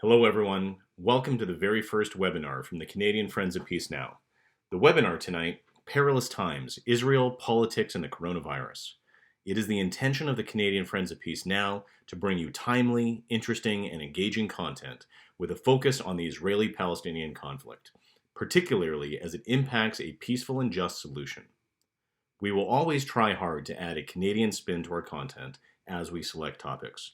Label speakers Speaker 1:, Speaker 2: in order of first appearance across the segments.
Speaker 1: Hello, everyone. Welcome to the very first webinar from the Canadian Friends of Peace Now. The webinar tonight, Perilous Times, Israel, Politics, and the Coronavirus. It is the intention of the Canadian Friends of Peace Now to bring you timely, interesting, and engaging content with a focus on the Israeli-Palestinian conflict, particularly as it impacts a peaceful and just solution. We will always try hard to add a Canadian spin to our content as we select topics.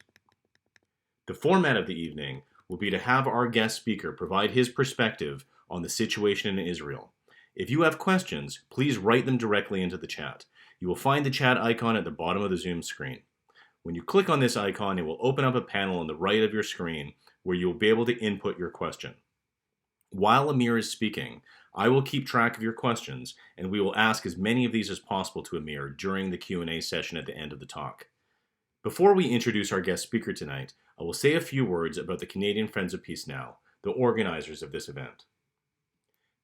Speaker 1: The format of the evening will be to have our guest speaker provide his perspective on the situation in Israel. If you have questions, please write them directly into the chat. You will find the chat icon at the bottom of the Zoom screen. When you click on this icon, it will open up a panel on the right of your screen where you will be able to input your question. While Amir is speaking, I will keep track of your questions, and we will ask as many of these as possible to Amir during the Q&A session at the end of the talk. Before we introduce our guest speaker tonight, I will say a few words about the Canadian Friends of Peace Now, the organizers of this event.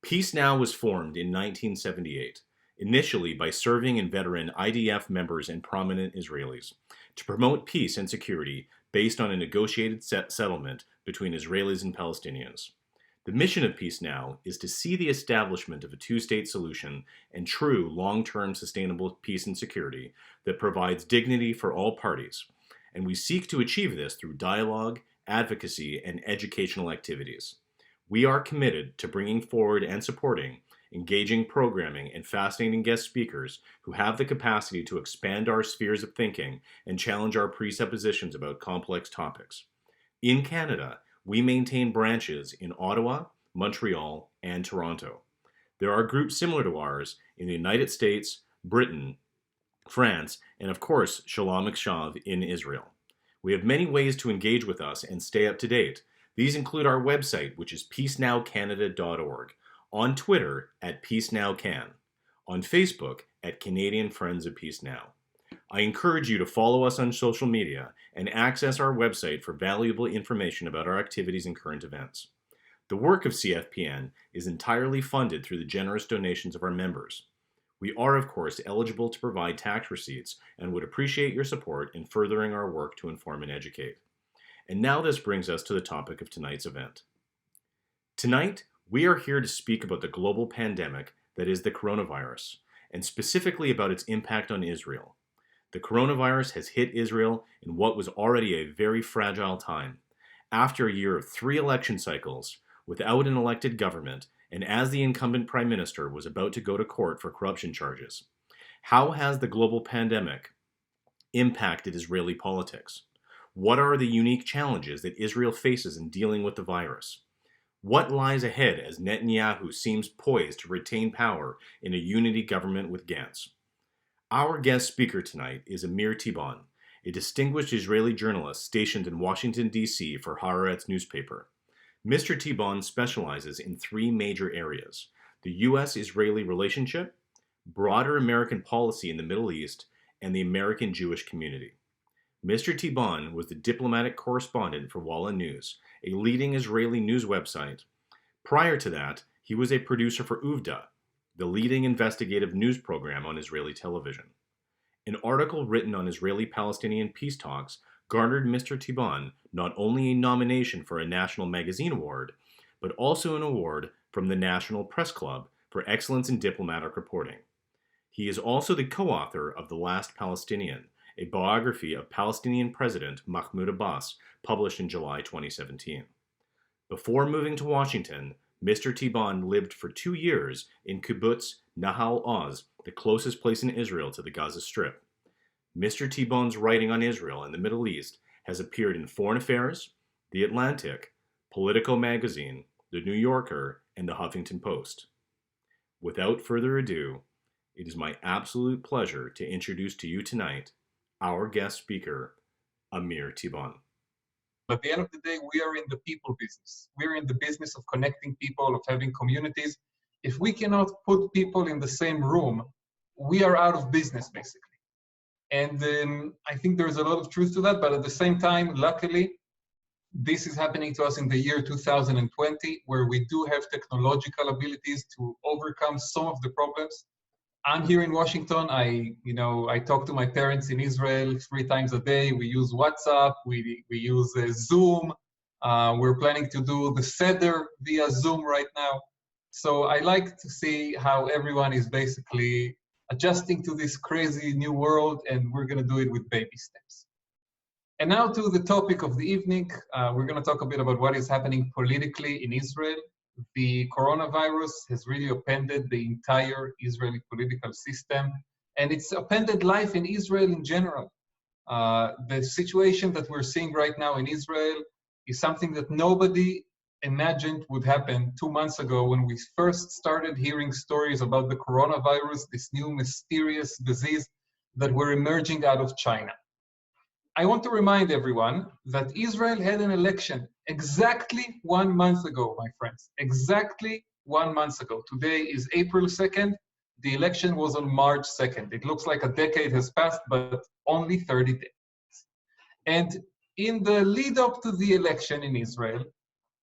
Speaker 1: Peace Now was formed in 1978, initially by serving and veteran IDF members and prominent Israelis, to promote peace and security based on a negotiated settlement between Israelis and Palestinians. The mission of Peace Now is to see the establishment of a two-state solution and true long-term sustainable peace and security that provides dignity for all parties, and we seek to achieve this through dialogue, advocacy, and educational activities. We are committed to bringing forward and supporting engaging programming and fascinating guest speakers who have the capacity to expand our spheres of thinking and challenge our presuppositions about complex topics. In Canada, we maintain branches in Ottawa, Montreal, and Toronto. There are groups similar to ours in the United States, Britain, France, and of course, Shalom Akshav in Israel. We have many ways to engage with us and stay up to date. These include our website, which is peacenowcanada.org, on Twitter at PeaceNowCan, on Facebook at Canadian Friends of Peace Now. I encourage you to follow us on social media and access our website for valuable information about our activities and current events. The work of CFPN is entirely funded through the generous donations of our members. We are, of course, eligible to provide tax receipts and would appreciate your support in furthering our work to inform and educate. And now this brings us to the topic of tonight's event. Tonight, we are here to speak about the global pandemic that is the coronavirus, and specifically about its impact on Israel. The coronavirus has hit Israel in what was already a very fragile time. After a year of 3 election cycles, without an elected government, and as the incumbent prime minister was about to go to court for corruption charges, how has the global pandemic impacted Israeli politics? What are the unique challenges that Israel faces in dealing with the virus? What lies ahead as Netanyahu seems poised to retain power in a unity government with Gantz? Our guest speaker tonight is Amir Tibon, a distinguished Israeli journalist stationed in Washington, D.C. for Haaretz newspaper. Mr. Tibon specializes in 3 major areas: the U.S.-Israeli relationship, broader American policy in the Middle East, and the American Jewish community. Mr. Tibon was the diplomatic correspondent for Walla News, a leading Israeli news website. Prior to that, he was a producer for Uvda, the leading investigative news program on Israeli television. An article written on Israeli-Palestinian peace talks garnered Mr. Tibon not only a nomination for a National Magazine Award, but also an award from the National Press Club for excellence in diplomatic reporting. He is also the co-author of The Last Palestinian, a biography of Palestinian President Mahmoud Abbas, published in July 2017. Before moving to Washington, Mr. Tibon lived for 2 years in Kibbutz Nahal Oz, the closest place in Israel to the Gaza Strip. Mr. Tibon's writing on Israel and the Middle East has appeared in Foreign Affairs, The Atlantic, Politico Magazine, The New Yorker, and The Huffington Post. Without further ado, it is my absolute pleasure to introduce to you tonight our guest speaker, Amir Tibon.
Speaker 2: At the end of the day, we are in the people business. We're in the business of connecting people, of having communities. If we cannot put people in the same room, we are out of business, basically. And I think there's a lot of truth to that, but at the same time, luckily, this is happening to us in the year 2020, where we do have technological abilities to overcome some of the problems. I'm here in Washington. I talk to my parents in Israel 3 times a day. We use WhatsApp. We use Zoom. We're planning to do the Seder via Zoom right now. So I like to see how everyone is basically adjusting to this crazy new world, and we're going to do it with baby steps. And now to the topic of the evening. We're going to talk a bit about what is happening politically in Israel. The coronavirus has really upended the entire Israeli political system, and it's upended life in Israel in general. The situation that we're seeing right now in Israel is something that nobody imagined would happen 2 months ago when we first started hearing stories about the coronavirus, this new mysterious disease that were emerging out of China. I want to remind everyone that Israel had an election exactly 1 month ago, my friends. Exactly 1 month ago. Today is April 2nd. The election was on March 2nd. It looks like a decade has passed, but only 30 days. And in the lead up to the election in Israel,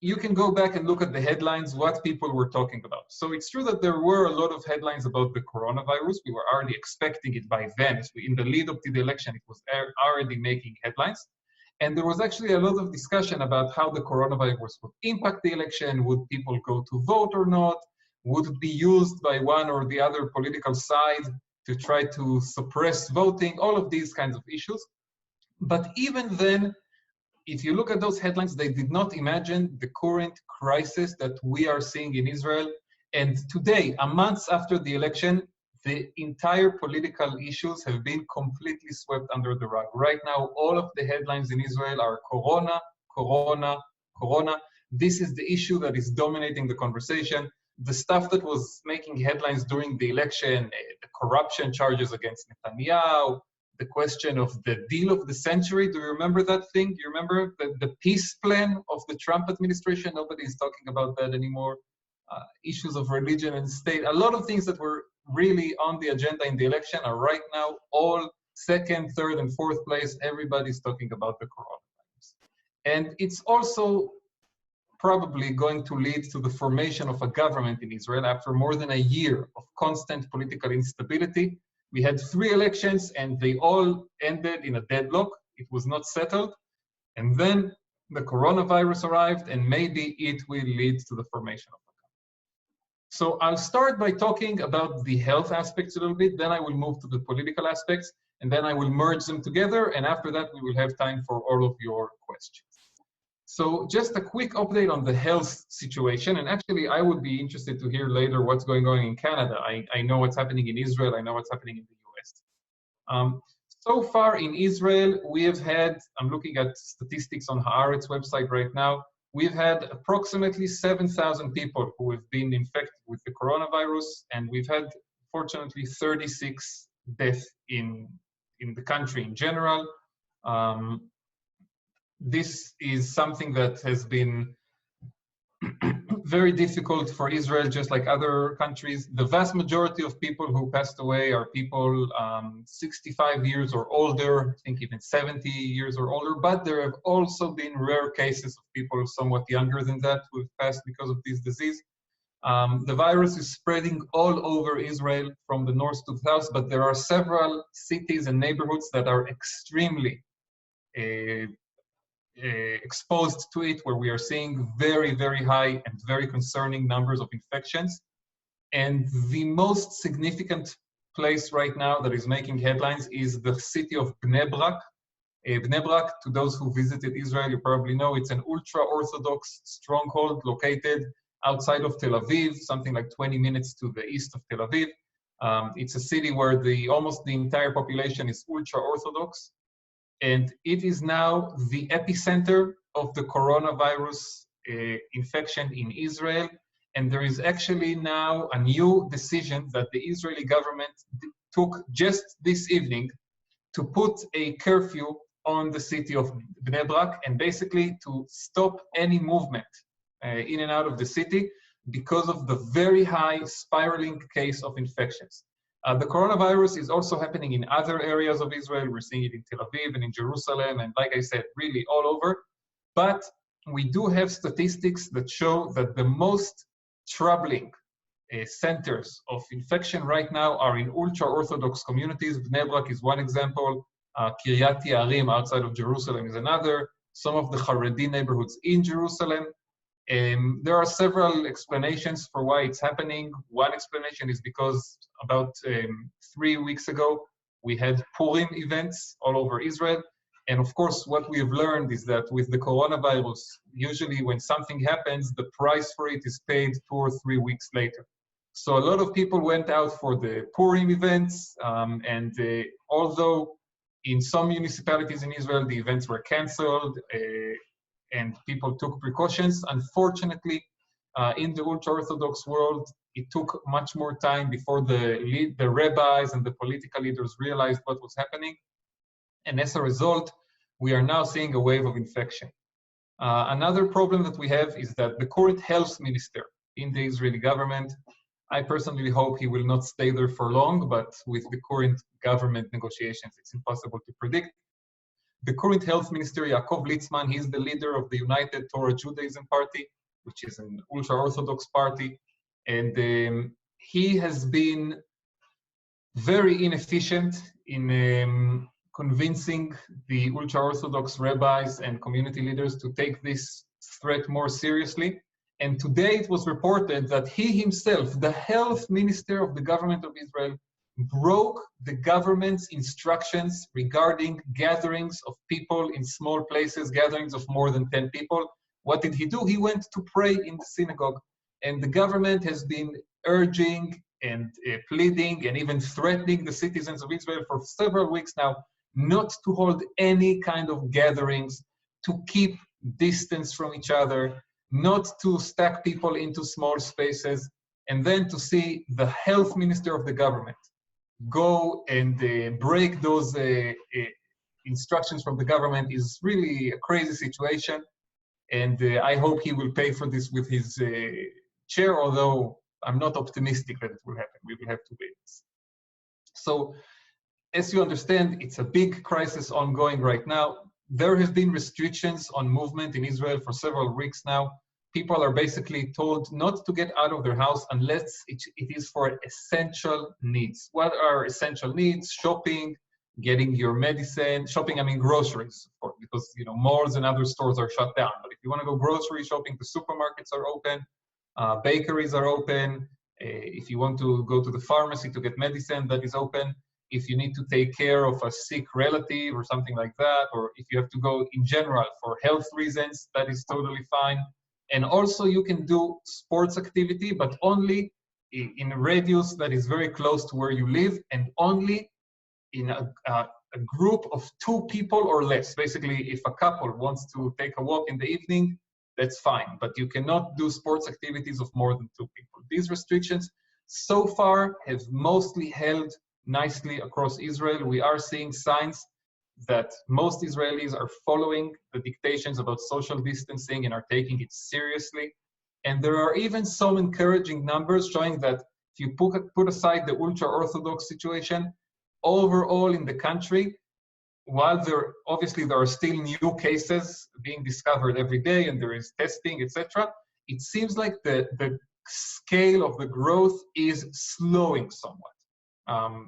Speaker 2: you can go back and look at the headlines, what people were talking about. So it's true that there were a lot of headlines about the coronavirus. We were already expecting it by then. In the lead up to the election, it was already making headlines. And there was actually a lot of discussion about how the coronavirus would impact the election. Would people go to vote or not? Would it be used by one or the other political side to try to suppress voting? All of these kinds of issues. But even then, if you look at those headlines, they did not imagine the current crisis that we are seeing in Israel. And today, a month after the election, the entire political issues have been completely swept under the rug. Right now, all of the headlines in Israel are corona, corona, corona. This is the issue that is dominating the conversation. The stuff that was making headlines during the election, the corruption charges against Netanyahu, the question of the deal of the century. Do you remember that thing? Do you remember the peace plan of the Trump administration? Nobody is talking about that anymore. Issues of religion and state. A lot of things that were really on the agenda in the election are right now all second, third, and fourth place. Everybody's talking about the coronavirus. And it's also probably going to lead to the formation of a government in Israel after more than a year of constant political instability. We had 3 elections and they all ended in a deadlock. It was not settled. And then the coronavirus arrived and maybe it will lead to the formation of a government. So I'll start by talking about the health aspects a little bit, then I will move to the political aspects, and then I will merge them together. And after that, we will have time for all of your questions. So just a quick update on the health situation. And actually, I would be interested to hear later what's going on in Canada. I know what's happening in Israel. I know what's happening in the US. So far in Israel, we have had, I'm looking at statistics on Haaretz website right now, we've had approximately 7,000 people who have been infected with the coronavirus, and we've had, fortunately, 36 deaths in the country in general. This is something that has been very difficult for Israel, just like other countries. The vast majority of people who passed away are people 65 years or older, I think even 70 years or older, but there have also been rare cases of people somewhat younger than that who have passed because of this disease. The virus is spreading all over Israel from the north to the south, but there are several cities and neighborhoods that are extremely exposed to it, where we are seeing very, very high and very concerning numbers of infections. And the most significant place right now that is making headlines is the city of Bnei Brak. Bnei Brak, to those who visited Israel, you probably know it's an ultra-Orthodox stronghold located outside of Tel Aviv, something like 20 minutes to the east of Tel Aviv. It's a city where almost the entire population is ultra-Orthodox. And it is now the epicenter of the coronavirus infection in Israel. And there is actually now a new decision that the Israeli government took just this evening to put a curfew on the city of Bnei Brak and basically to stop any movement in and out of the city because of the very high spiraling case of infections. The coronavirus is also happening in other areas of Israel. We're seeing it in Tel Aviv and in Jerusalem, and like I said, really all over. But we do have statistics that show that the most troubling centers of infection right now are in ultra-Orthodox communities. Bnei Brak is one example. Kiryat Yearim outside of Jerusalem is another. some of the Haredi neighborhoods in Jerusalem. There are several explanations for why it's happening. One explanation is because about 3 weeks ago, we had Purim events all over Israel. And of course, what we've learned is that with the coronavirus, usually when something happens, the price for it is paid 2 or 3 weeks later. So a lot of people went out for the Purim events, and although in some municipalities in Israel, the events were canceled and people took precautions, unfortunately, in the ultra-Orthodox world, it took much more time before the rabbis and the political leaders realized what was happening. And as a result, we are now seeing a wave of infection. Another problem that we have is that the current health minister in the Israeli government, I personally hope he will not stay there for long, but with the current government negotiations, it's impossible to predict. The current health minister, Yaakov Litzman, he's the leader of the United Torah Judaism Party, which is an ultra-Orthodox party. And he has been very inefficient in convincing the ultra-Orthodox rabbis and community leaders to take this threat more seriously. And today it was reported that he himself, the health minister of the government of Israel, broke the government's instructions regarding gatherings of people in small places, gatherings of more than 10 people. What did he do? He went to pray in the synagogue. And the government has been urging and pleading and even threatening the citizens of Israel for several weeks now not to hold any kind of gatherings, to keep distance from each other, not to stack people into small spaces, and then to see the health minister of the government go and break those instructions from the government is really a crazy situation. And I hope he will pay for this with his chair, although I'm not optimistic that it will happen. We will have to wait. So, as you understand, it's a big crisis ongoing right now. There have been restrictions on movement in Israel for several weeks now. People are basically told not to get out of their house unless it is for essential needs. What are essential needs? Shopping, getting your medicine, shopping, I mean groceries, of course, because malls and other stores are shut down. But if you want to go grocery shopping, the supermarkets are open, bakeries are open. If you want to go to the pharmacy to get medicine, that is open. If you need to take care of a sick relative or something like that, or if you have to go in general for health reasons, that is totally fine. And also you can do sports activity, but only in a radius that is very close to where you live and only in a group of 2 people or less. Basically, if a couple wants to take a walk in the evening, that's fine, but you cannot do sports activities of more than 2 people. These restrictions so far have mostly held nicely across Israel. We are seeing signs that most Israelis are following the dictations about social distancing and are taking it seriously. And there are even some encouraging numbers showing that if you put aside the ultra-Orthodox situation, overall in the country, while there are still new cases being discovered every day and there is testing, etc., it seems like the scale of the growth is slowing somewhat.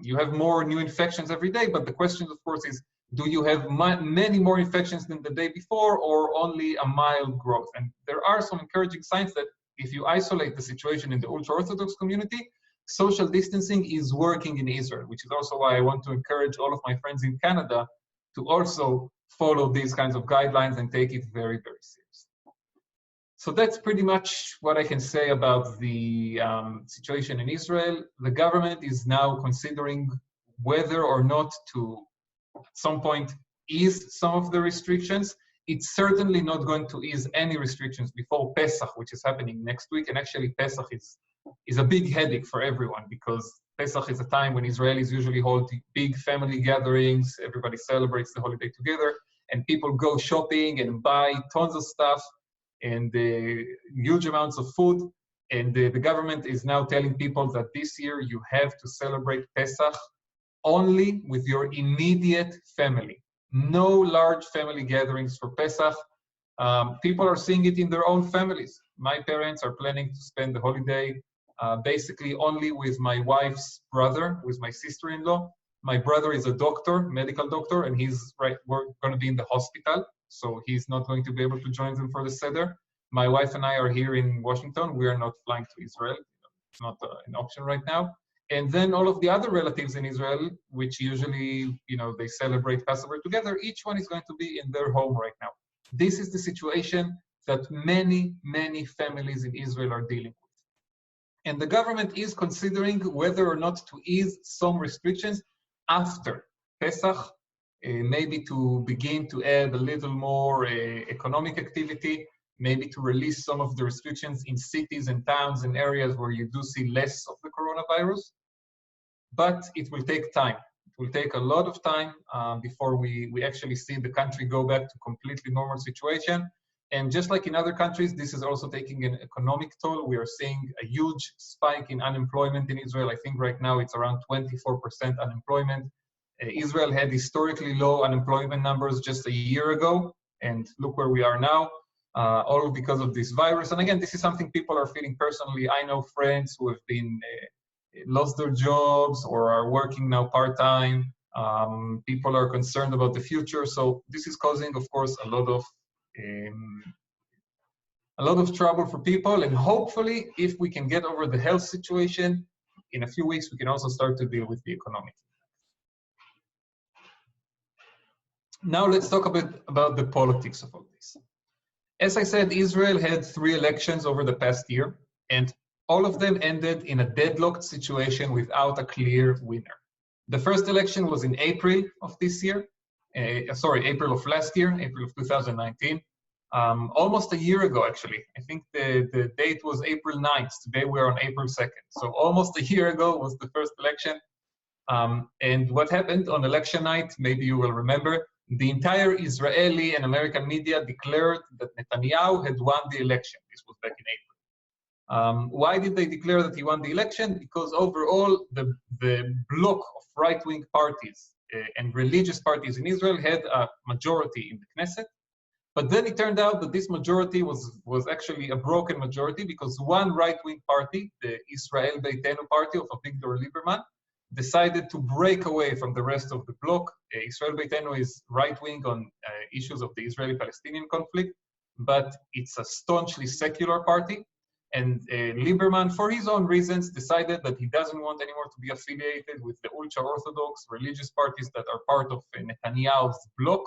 Speaker 2: You have more new infections every day, but the question, of course, is do you have many more infections than the day before or only a mild growth? And there are some encouraging signs that if you isolate the situation in the ultra-Orthodox community, social distancing is working in Israel, which is also why I want to encourage all of my friends in Canada to also follow these kinds of guidelines and take it very, very seriously. So that's pretty much what I can say about the situation in Israel. The government is now considering whether or not to, at some point, ease some of the restrictions. It's certainly not going to ease any restrictions before Pesach, which is happening next week. And actually, Pesach is a big headache for everyone because Pesach is a time when Israelis usually hold big family gatherings. Everybody celebrates the holiday together, and people go shopping and buy tons of stuff and huge amounts of food. And the government is now telling people that this year you have to celebrate Pesach only with your immediate family. No large family gatherings for Pesach. People are seeing it in their own families. My parents are planning to spend the holiday basically only with my wife's brother, with my sister-in-law. My brother is a doctor, medical doctor, and we're going to be in the hospital. so he's not going to be able to join them for the Seder. My wife and I are here in Washington. We are not flying to Israel. It's not an option right now. And then all of the other relatives in Israel, which usually, they celebrate Passover together, each one is going to be in their home right now. This is the situation that many, many families in Israel are dealing with. And the government is considering whether or not to ease some restrictions after Pesach, maybe to begin to add a little more economic activity, maybe to release some of the restrictions in cities and towns and areas where you do see less of the coronavirus. But it will take time. It will take a lot of time before we actually see the country go back to completely normal situation. And just like in other countries, this is also taking an economic toll. We are seeing a huge spike in unemployment in Israel. I think right now it's around 24% unemployment. Israel had historically low unemployment numbers just a year ago, and look where we are now, all because of this virus. And again, this is something people are feeling personally. I know friends who have been lost their jobs or are working now part-time. People are concerned about the future. So this is causing, of course, a lot of trouble for people. And hopefully, if we can get over the health situation, in a few weeks, we can also start to deal with the economic. Now let's talk a bit about the politics of all this. As I said, Israel had 3 elections over the past year, and all of them ended in a deadlocked situation without a clear winner. The first election was in April of this year, April of last year, April of 2019. Almost a year ago, actually. I think the date was April 9th. Today we're on April 2nd. So almost a year ago was the first election. And what happened on election night, maybe you will remember, the entire Israeli and American media declared that Netanyahu had won the election. This was back in April. Why did they declare that he won the election? Because overall, the bloc of right-wing parties and religious parties in Israel had a majority in the Knesset. But then it turned out that this majority was actually a broken majority because one right-wing party, the Israel Beitenu party of Avigdor Lieberman, decided to break away from the rest of the bloc. Israel Beitenu is right-wing on issues of the Israeli-Palestinian conflict, but it's a staunchly secular party. And Lieberman, for his own reasons, decided that he doesn't want anymore to be affiliated with the ultra-Orthodox religious parties that are part of Netanyahu's bloc.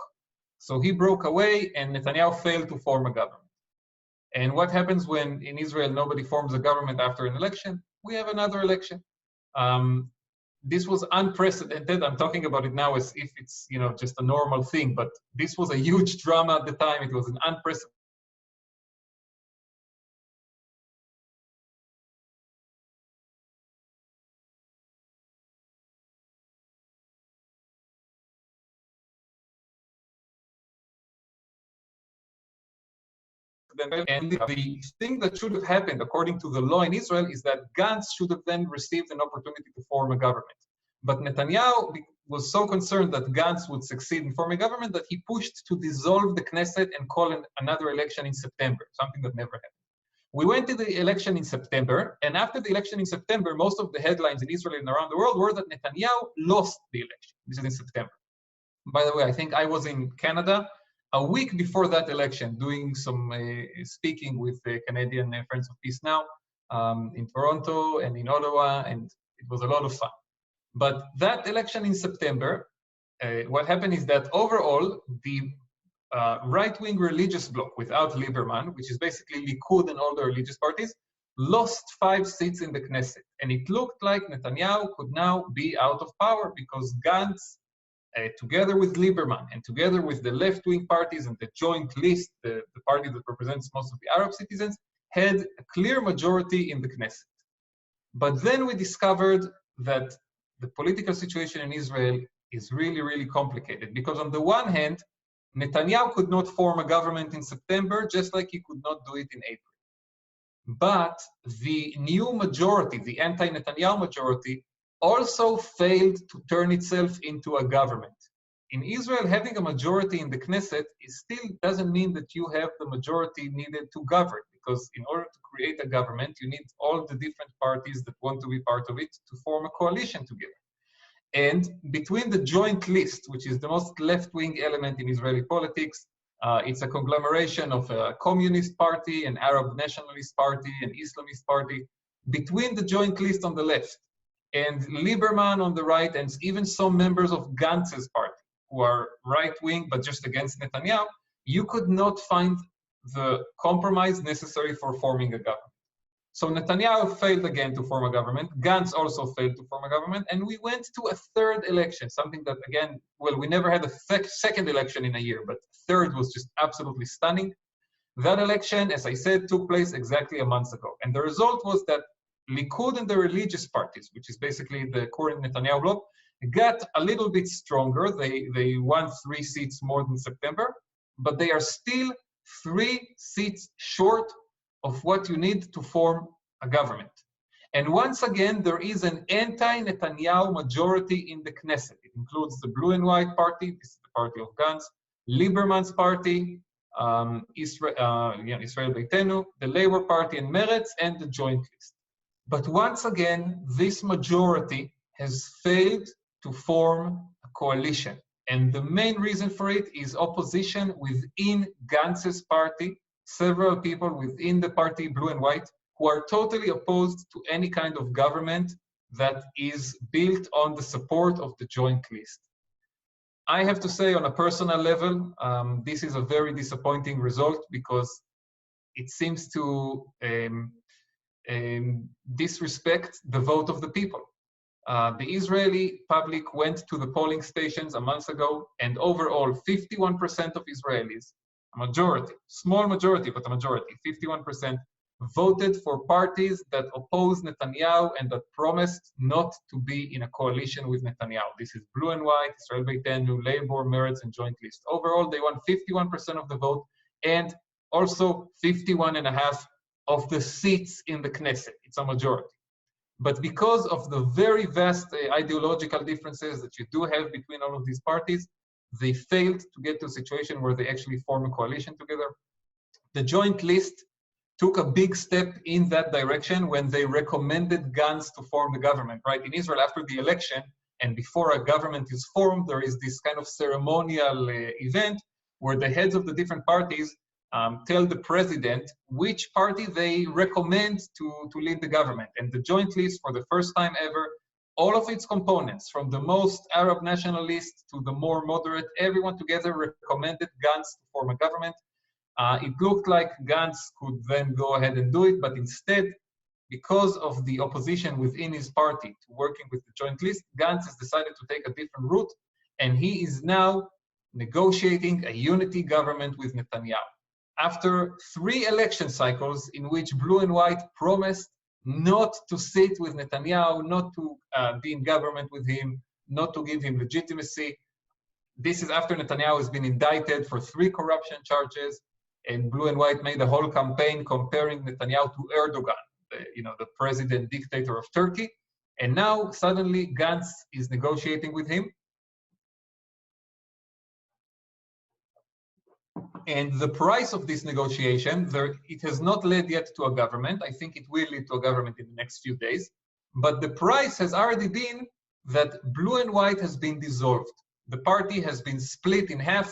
Speaker 2: So he broke away, and Netanyahu failed to form a government. And what happens when in Israel nobody forms a government after an election? We have another election. This was unprecedented. I'm talking about it now as if it's just a normal thing, but this was a huge drama at the time. It was an unprecedented. And the thing that should have happened, according to the law in Israel, is that Gantz should have then received an opportunity to form a government. But Netanyahu was so concerned that Gantz would succeed in forming a government that he pushed to dissolve the Knesset and call another election in September, something that never happened. We went to the election in September, and after the election in September, most of the headlines in Israel and around the world were that Netanyahu lost the election. This is in September. By the way, I think I was in Canada a week before that election, doing some speaking with the Canadian Friends of Peace Now in Toronto and in Ottawa, and it was a lot of fun. But that election in September, what happened is that overall, the right-wing religious bloc without Lieberman, which is basically Likud and all the religious parties, lost 5 seats in the Knesset. And it looked like Netanyahu could now be out of power because Gantz, together with Lieberman and together with the left-wing parties and the joint list, the party that represents most of the Arab citizens, had a clear majority in the Knesset. But then we discovered that the political situation in Israel is really, really complicated because on the one hand, Netanyahu could not form a government in September, just like he could not do it in April. But the new majority, the anti-Netanyahu majority, also failed to turn itself into a government. In Israel, having a majority in the Knesset still doesn't mean that you have the majority needed to govern, because in order to create a government, you need all the different parties that want to be part of it to form a coalition together. And between the joint list, which is the most left-wing element in Israeli politics, It's a conglomeration of a communist party, an Arab nationalist party, an Islamist party, between the joint list on the left and Lieberman on the right, and even some members of Gantz's party, who are right-wing but just against Netanyahu. You could not find the compromise necessary for forming a government. So Netanyahu failed again to form a government. Gantz also failed to form a government. And we went to a third election, something that, again, well, we never had a second election in a year, but third was just absolutely stunning. That election, as I said, took place exactly a month ago. And the result was that Likud and the religious parties, which is basically the current Netanyahu bloc, got a little bit stronger. They won 3 seats more than September, but they are still 3 seats short of what you need to form a government. And once again, there is an anti-Netanyahu majority in the Knesset. It includes the Blue and White Party, this is the party of Gantz, Lieberman's party, Israel Beitenu, the Labour Party and Meretz, and the Joint List. But once again, this majority has failed to form a coalition. And the main reason for it is opposition within Gantz's party, several people within the party, Blue and White, who are totally opposed to any kind of government that is built on the support of the Joint List. I have to say, on a personal level, this is a very disappointing result because it seems to disrespect the vote of the people. The Israeli public went to the polling stations a month ago, and overall 51% of Israelis, a majority, small majority, but a majority, 51%, voted for parties that oppose Netanyahu and that promised not to be in a coalition with Netanyahu. This is Blue and White, Israel Beitenu, Labour, Meretz, and Joint List. Overall, they won 51% of the vote and also 51.5% of the seats in the Knesset. It's a majority. But because of the very vast ideological differences that you do have between all of these parties, they failed to get to a situation where they actually form a coalition together. The Joint List took a big step in that direction when they recommended Gantz to form the government, right? In Israel, after the election and before a government is formed, there is this kind of ceremonial event where the heads of the different parties tell the president which party they recommend to lead the government. And the Joint List, for the first time ever, all of its components, from the most Arab nationalist to the more moderate, everyone together recommended Gantz to form a government. It looked like Gantz could then go ahead and do it, but instead, because of the opposition within his party to working with the Joint List, Gantz has decided to take a different route, and he is now negotiating a unity government with Netanyahu. After 3 election cycles in which Blue and White promised not to sit with Netanyahu, not to be in government with him, not to give him legitimacy. This is after Netanyahu has been indicted for 3 corruption charges, and Blue and White made a whole campaign comparing Netanyahu to Erdogan, the president dictator of Turkey. And now suddenly Gantz is negotiating with him. And the price of this negotiation, it has not led yet to a government. I think it will lead to a government in the next few days. But the price has already been that Blue and White has been dissolved. The party has been split in half.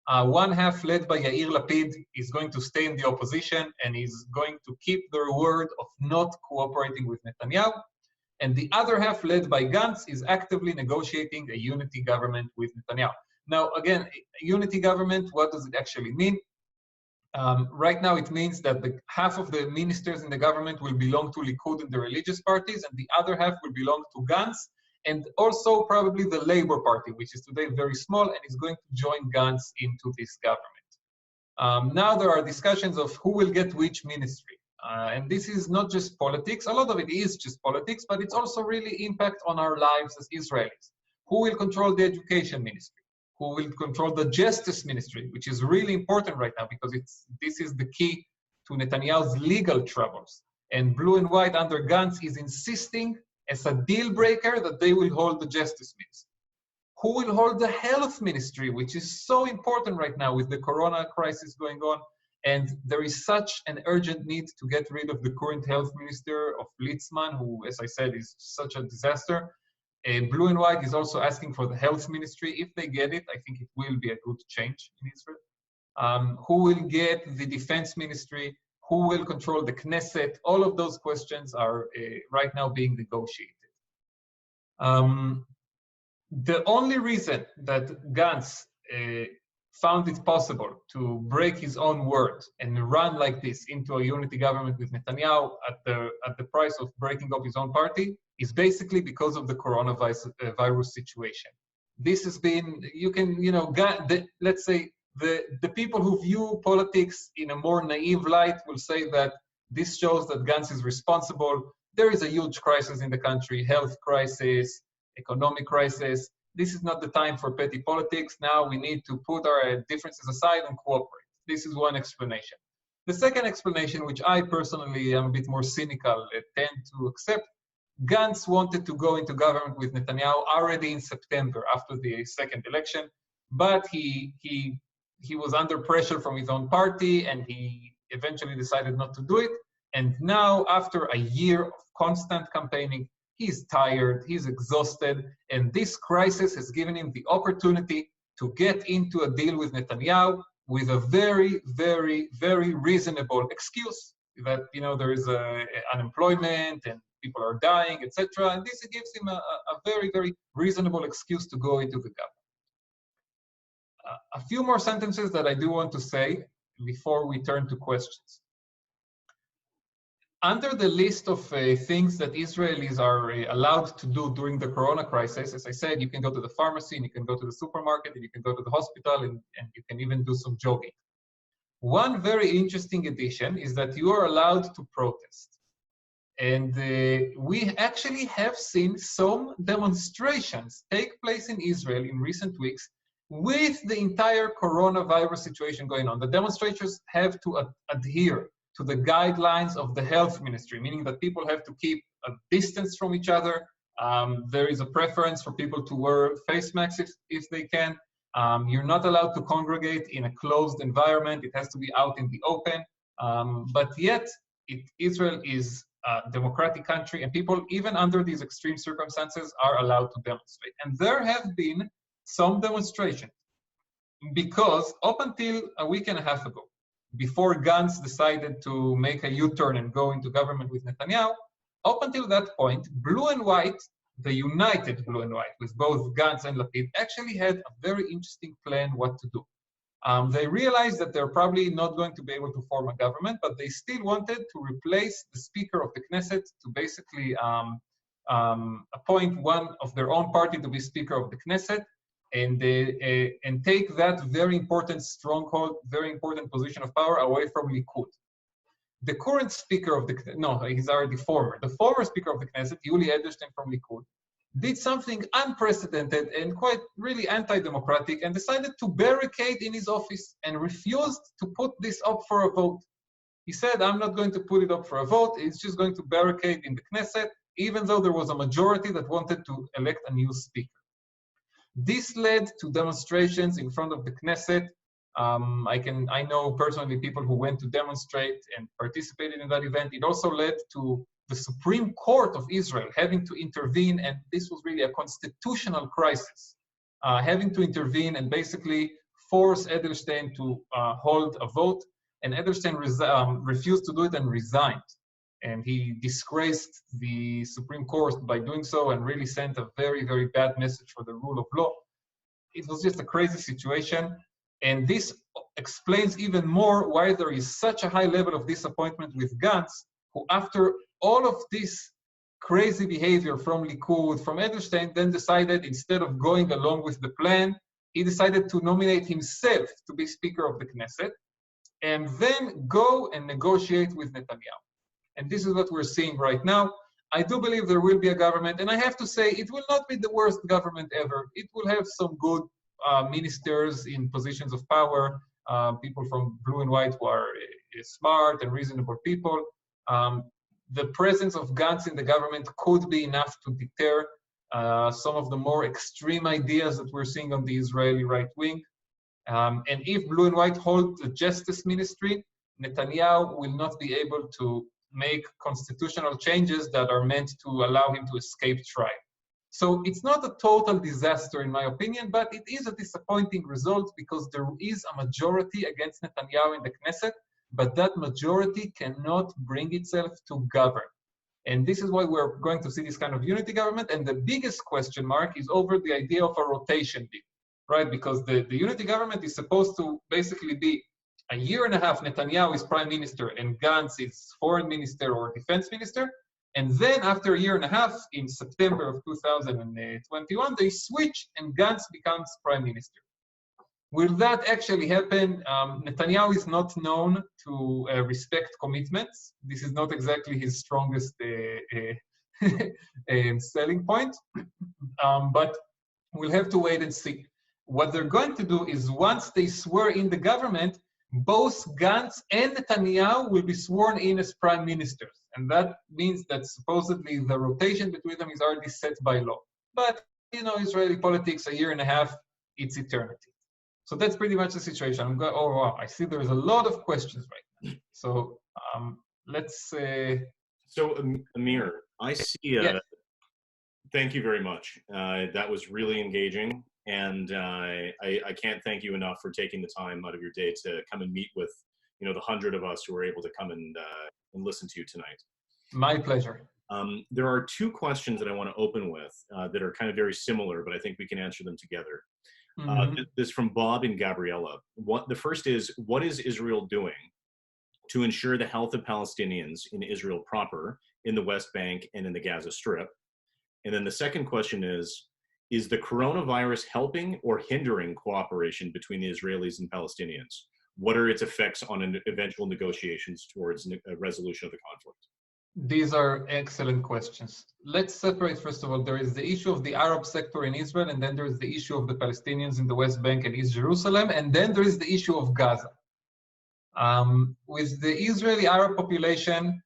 Speaker 2: One half, led by Yair Lapid, is going to stay in the opposition and is going to keep their word of not cooperating with Netanyahu. And the other half, led by Gantz, is actively negotiating a unity government with Netanyahu. Now, again, unity government, what does it actually mean? Right now, it means that half of the ministers in the government will belong to Likud and the religious parties, and the other half will belong to Gantz, and also probably the Labour Party, which is today very small and is going to join Gantz into this government. Now there are discussions of who will get which ministry. And this is not just politics. A lot of it is just politics, but it's also really impact on our lives as Israelis. Who will control the education ministry? Who will control the justice ministry, which is really important right now because this is the key to Netanyahu's legal troubles. And Blue and White under Gantz is insisting as a deal breaker that they will hold the justice ministry. Who will hold the health ministry, which is so important right now with the corona crisis going on. And there is such an urgent need to get rid of the current health minister of Litzman, who, as I said, is such a disaster. Blue and White is also asking for the health ministry. If they get it, I think it will be a good change in Israel. who will get the defense ministry, who will control the Knesset. All of those questions are right now being negotiated. The only reason that Gantz found it possible to break his own word and run like this into a unity government with Netanyahu at the price of breaking up his own party is basically because of the coronavirus situation. This has been, let's say, the people who view politics in a more naive light will say that this shows that Gantz is responsible. There is a huge crisis in the country, health crisis, economic crisis. This is not the time for petty politics. Now we need to put our differences aside and cooperate. This is one explanation. The second explanation, which I personally am a bit more cynical, tend to accept, Gantz wanted to go into government with Netanyahu already in September after the second election, but he was under pressure from his own party and he eventually decided not to do it. And now, after a year of constant campaigning, he's tired, he's exhausted, and this crisis has given him the opportunity to get into a deal with Netanyahu with a very, very, very reasonable excuse that, there is unemployment and people are dying, etc. And this gives him a very, very reasonable excuse to go into the government. A few more sentences that I do want to say before we turn to questions. Under the list of things that Israelis are allowed to do during the corona crisis, as I said, you can go to the pharmacy, and you can go to the supermarket, and you can go to the hospital, and you can even do some jogging. One very interesting addition is that you are allowed to protest. And we actually have seen some demonstrations take place in Israel in recent weeks with the entire coronavirus situation going on. The demonstrators have to adhere to the guidelines of the health ministry, meaning that people have to keep a distance from each other. There is a preference for people to wear face masks if they can. You're not allowed to congregate in a closed environment. It has to be out in the open. But yet, Israel is a democratic country, and people, even under these extreme circumstances, are allowed to demonstrate. And there have been some demonstrations because up until a week and a half ago, before Gantz decided to make a U-turn and go into government with Netanyahu, up until that point, Blue and White, the united Blue and White, with both Gantz and Lapid, actually had a very interesting plan what to do. They realized that they're probably not going to be able to form a government, but they still wanted to replace the Speaker of the Knesset to basically appoint one of their own party to be Speaker of the Knesset, and take that very important stronghold, very important position of power away from Likud. The current Speaker of the Knesset, no, he's already former. The former Speaker of the Knesset, Yuli Edelstein from Likud, did something unprecedented and quite really anti-democratic and decided to barricade in his office and refused to put this up for a vote. He said, I'm not going to put it up for a vote. It's just going to barricade in the Knesset, even though there was a majority that wanted to elect a new speaker. This led to demonstrations in front of the Knesset. I know personally people who went to demonstrate and participated in that event. It also led to the Supreme Court of Israel having to intervene, and this was really a constitutional crisis, having to intervene and basically force Edelstein to hold a vote. And Edelstein refused to do it and resigned. And he disgraced the Supreme Court by doing so and really sent a very, very bad message for the rule of law. It was just a crazy situation. And this explains even more why there is such a high level of disappointment with Gantz, who after all of this crazy behavior from Likud, from Edelstein, then decided instead of going along with the plan, he decided to nominate himself to be Speaker of the Knesset and then go and negotiate with Netanyahu. And this is what we're seeing right now. I do believe there will be a government, and I have to say it will not be the worst government ever. It will have some good ministers in positions of power, people from Blue and White who are smart and reasonable people. The presence of Gantz in the government could be enough to deter some of the more extreme ideas that we're seeing on the Israeli right wing. And if Blue and White hold the Justice Ministry, Netanyahu will not be able to make constitutional changes that are meant to allow him to escape trial. So it's not a total disaster in my opinion, but it is a disappointing result because there is a majority against Netanyahu in the Knesset, but that majority cannot bring itself to govern. And this is why we're going to see this kind of unity government. And the biggest question mark is over the idea of a rotation deal, right? Because the unity government is supposed to basically be a year and a half, Netanyahu is prime minister and Gantz is foreign minister or defense minister. And then after a year and a half, in September of 2021, they switch and Gantz becomes prime minister. Will that actually happen? Netanyahu is not known to respect commitments. This is not exactly his strongest selling point, but we'll have to wait and see. What they're going to do is once they swear in the government, both Gantz and Netanyahu will be sworn in as prime ministers. And that means that supposedly the rotation between them is already set by law. But, you know, Israeli politics, a year and a half, it's eternity. So that's pretty much the situation. I'm going, oh, wow, I see there's a lot of questions right now. So let's...
Speaker 1: So, Amir, I see...
Speaker 2: Yes.
Speaker 1: Thank you very much. That was really engaging. And I can't thank you enough for taking the time out of your day to come and meet with, you know, the 100 of us who were able to come and listen to you tonight.
Speaker 2: My pleasure.
Speaker 1: There are two questions that I want to open with that are kind of very similar, but I think we can answer them together. This is from Bob and Gabriella. The first is, what is Israel doing to ensure the health of Palestinians in Israel proper, in the West Bank and in the Gaza Strip? And then the second question is the coronavirus helping or hindering cooperation between the Israelis and Palestinians? What are its effects on eventual negotiations towards a resolution of the conflict?
Speaker 2: These are excellent questions. Let's separate, first of all, there is the issue of the Arab sector in Israel, and then there is the issue of the Palestinians in the West Bank and East Jerusalem, and then there is the issue of Gaza. With the Israeli Arab population,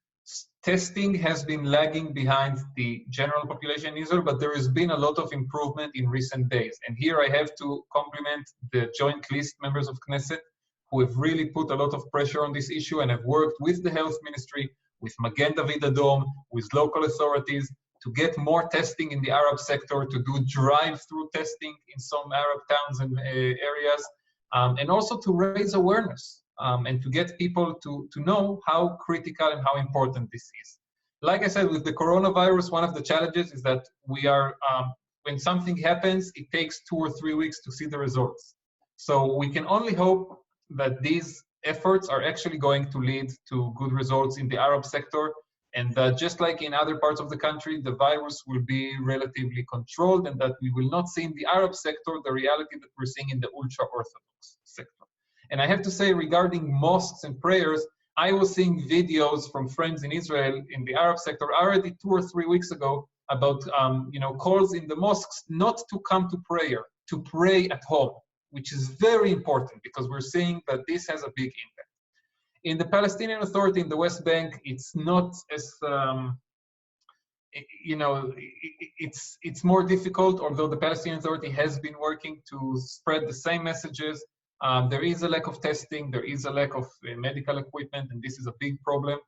Speaker 2: testing has been lagging behind the general population in Israel, but there has been a lot of improvement in recent days. And here I have to compliment the Joint List members of Knesset, who have really put a lot of pressure on this issue and have worked with the health ministry, with Magen David Adom, with local authorities to get more testing in the Arab sector, to do drive-through testing in some Arab towns and areas, and also to raise awareness and to get people to know how critical and how important this is. Like I said, with the coronavirus, one of the challenges is that we are, when something happens, it takes 2 or 3 weeks to see the results. So we can only hope that these efforts are actually going to lead to good results in the Arab sector, and that just like in other parts of the country, the virus will be relatively controlled, and that we will not see in the Arab sector the reality that we're seeing in the ultra-Orthodox sector. And I have to say, regarding mosques and prayers, I was seeing videos from friends in Israel in the Arab sector already 2 or 3 weeks ago about calls in the mosques not to come to prayer, to pray at home, which is very important because we're seeing that this has a big impact. In the Palestinian Authority in the West Bank, it's not as, it's more difficult, although the Palestinian Authority has been working to spread the same messages. There is a lack of testing, there is a lack of medical equipment, and this is a big problem.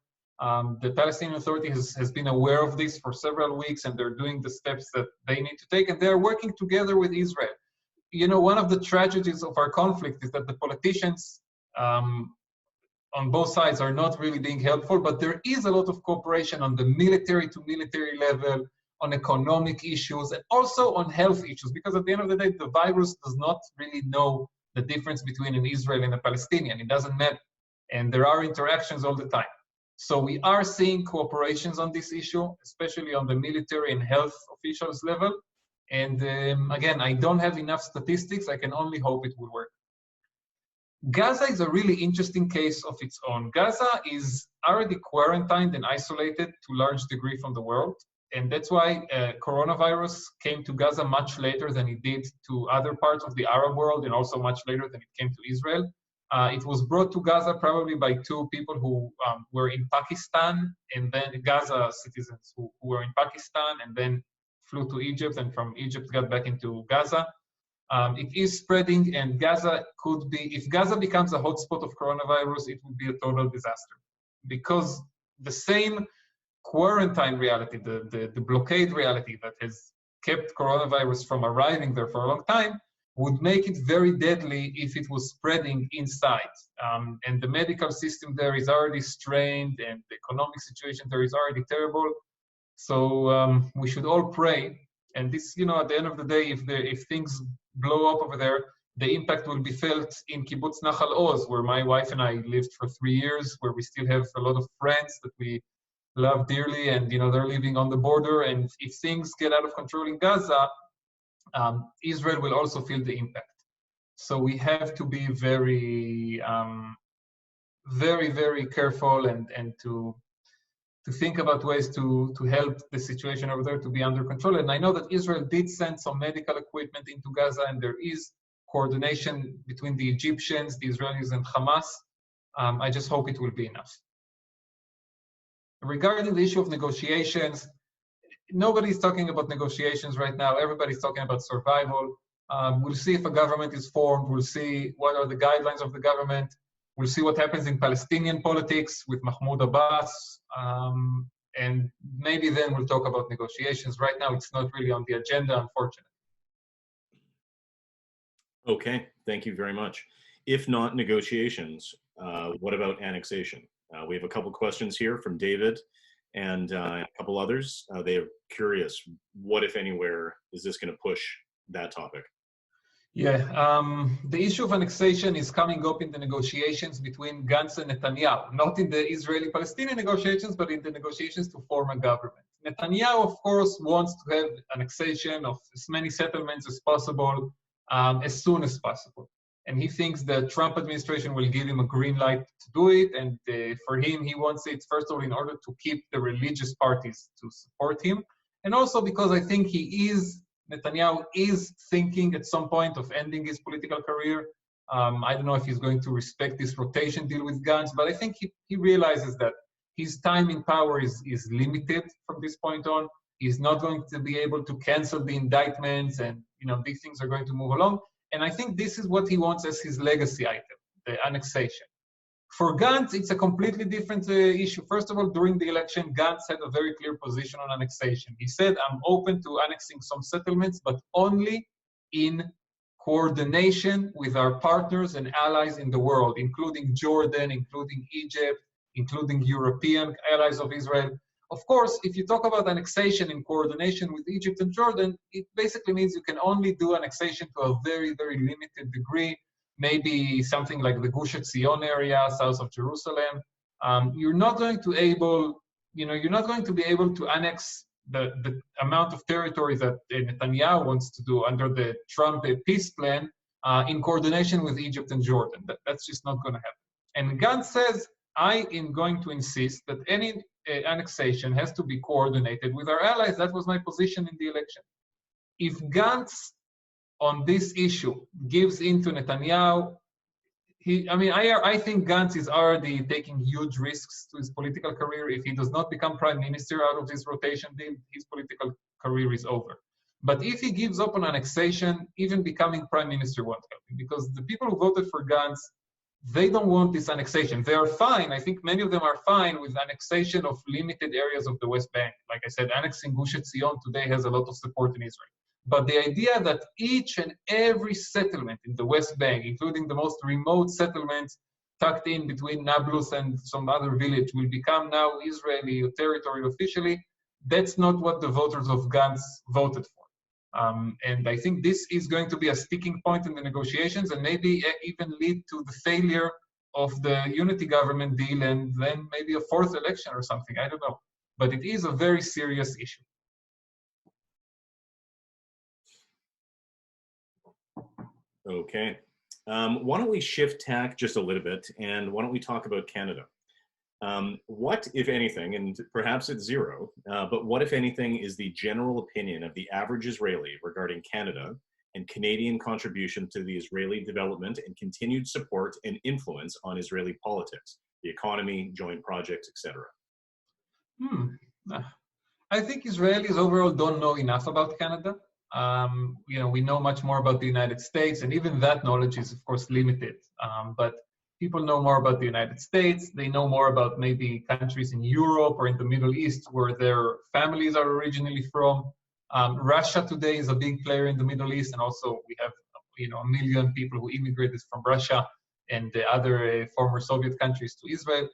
Speaker 2: The Palestinian Authority has been aware of this for several weeks, and they're doing the steps that they need to take, and they're working together with Israel. You know, one of the tragedies of our conflict is that the politicians on both sides are not really being helpful, but there is a lot of cooperation on the military to military level, on economic issues, and also on health issues, because at the end of the day, the virus does not really know the difference between an Israeli and a Palestinian. It doesn't matter. And there are interactions all the time. So we are seeing cooperations on this issue, especially on the military and health officials level. And again, I don't have enough statistics. I can only hope it will work. Gaza is a really interesting case of its own. Gaza is already quarantined and isolated to a large degree from the world. And that's why coronavirus came to Gaza much later than it did to other parts of the Arab world, and also much later than it came to Israel. It was brought to Gaza probably by 2 people who were in Pakistan, and then Gaza citizens who were in Pakistan and then flew to Egypt, and from Egypt got back into Gaza. It is spreading, and Gaza could be, if Gaza becomes a hotspot of coronavirus, it would be a total disaster. Because the same quarantine reality, the blockade reality that has kept coronavirus from arriving there for a long time would make it very deadly if it was spreading inside. And the medical system there is already strained, and the economic situation there is already terrible. So we should all pray. And this, at the end of the day, if things blow up over there, the impact will be felt in Kibbutz Nachal Oz, where my wife and I lived for 3 years, where we still have a lot of friends that we love dearly, and they're living on the border. And if things get out of control in Gaza, Israel will also feel the impact. So we have to be very, very, very careful and to think about ways to help the situation over there to be under control. And I know that Israel did send some medical equipment into Gaza, and there is coordination between the Egyptians, the Israelis, and Hamas. I just hope it will be enough. Regarding the issue of negotiations, nobody's talking about negotiations right now. Everybody's talking about survival. We'll see if a government is formed. We'll see what are the guidelines of the government. We'll see what happens in Palestinian politics with Mahmoud Abbas. And maybe then we'll talk about negotiations. Right now, it's not really on the agenda, unfortunately.
Speaker 1: Okay, thank you very much. If not negotiations, what about annexation? We have a couple questions here from David and a couple others. They are curious, what, if anywhere, is this going to push that topic?
Speaker 2: Yeah, the issue of annexation is coming up in the negotiations between Gantz and Netanyahu, not in the Israeli-Palestinian negotiations, but in the negotiations to form a government. Netanyahu, of course, wants to have annexation of as many settlements as possible, as soon as possible. And he thinks the Trump administration will give him a green light to do it. And for him, he wants it, first of all, in order to keep the religious parties to support him. And also because I think Netanyahu is thinking at some point of ending his political career. I don't know if he's going to respect this rotation deal with Gantz, but I think he realizes that his time in power is limited from this point on. He's not going to be able to cancel the indictments, and these things are going to move along. And I think this is what he wants as his legacy item, the annexation. For Gantz, it's a completely different issue. First of all, during the election, Gantz had a very clear position on annexation. He said, I'm open to annexing some settlements, but only in coordination with our partners and allies in the world, including Jordan, including Egypt, including European allies of Israel. Of course, if you talk about annexation in coordination with Egypt and Jordan, it basically means you can only do annexation to a very, very limited degree. Maybe something like the Gush Etzion area, south of Jerusalem. You're not going to be able to annex the amount of territory that Netanyahu wants to do under the Trump peace plan in coordination with Egypt and Jordan. That's just not going to happen. And Gantz says, I am going to insist that any annexation has to be coordinated with our allies. That was my position in the election. If Gantz on this issue gives in to Netanyahu, I think Gantz is already taking huge risks to his political career. If he does not become prime minister out of this rotation deal, his political career is over. But if he gives up on annexation, even becoming prime minister won't help him, because the people who voted for Gantz, they don't want this annexation. They are fine. I think many of them are fine with annexation of limited areas of the West Bank. Like I said, annexing Gush Etzion today has a lot of support in Israel. But the idea that each and every settlement in the West Bank, including the most remote settlements tucked in between Nablus and some other village, will become now Israeli territory officially, that's not what the voters of Gantz voted for. And I think this is going to be a sticking point in the negotiations, and maybe even lead to the failure of the unity government deal, and then maybe a fourth election or something. I don't know. But it is a very serious issue.
Speaker 1: Okay. Why don't we shift tack just a little bit, and why don't we talk about Canada? What, if anything, and perhaps it's zero, but what, if anything, is the general opinion of the average Israeli regarding Canada and Canadian contribution to the Israeli development and continued support and influence on Israeli politics, the economy, joint projects, etc.?
Speaker 2: I think Israelis overall don't know enough about Canada. We know much more about the United States, and even that knowledge is, of course, limited. But people know more about the United States. They know more about maybe countries in Europe or in the Middle East where their families are originally from. Russia today is a big player in the Middle East, and also we have, a million people who immigrated from Russia and the other former Soviet countries to Israel.